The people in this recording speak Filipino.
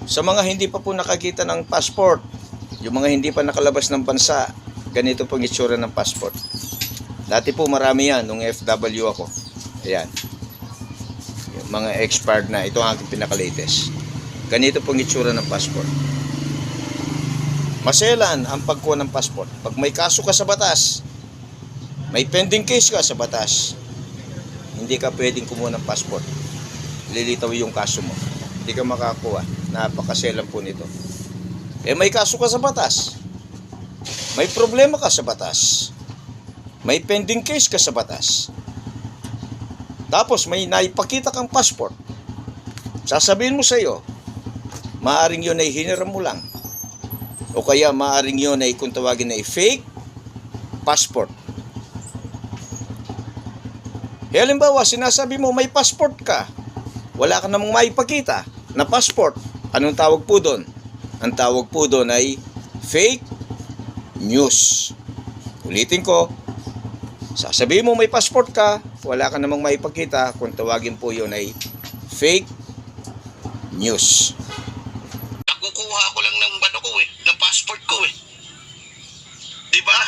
Sa mga hindi pa po nakakita ng passport, yung mga hindi pa nakalabas ng bansa, ganito pong itsura ng passport. Dati po marami yan, nung FW ako. Ayan. Yung mga expired na, ito ang aking pinaka-latest. Ganito pong itsura ng passport. Maselan ang pagkuha ng passport. Pag may kaso ka sa batas, may pending case ka sa batas, hindi ka pwedeng kumuha ng passport. Lilitaw yung kaso mo. Hindi ka makakuha. Napakaselan po nito. May kaso ka sa batas. May problema ka sa batas. May pending case ka sa batas. Tapos may naipakita kang passport. Sasabihin mo sa iyo, maaring yun ay hiniram mo lang. O kaya maaring yun ay kung tawagin na fake passport. Halimbawa, sinasabi mo may passport ka. Wala ka namang maipakita na passport. Anong tawag po doon? Ang tawag po doon ay fake news. Ulitin ko, sasabihin mo may passport ka, wala ka namang maipakita, kung tawagin po yun ay fake news. Nakukuha ko lang ng passport ko eh. Diba?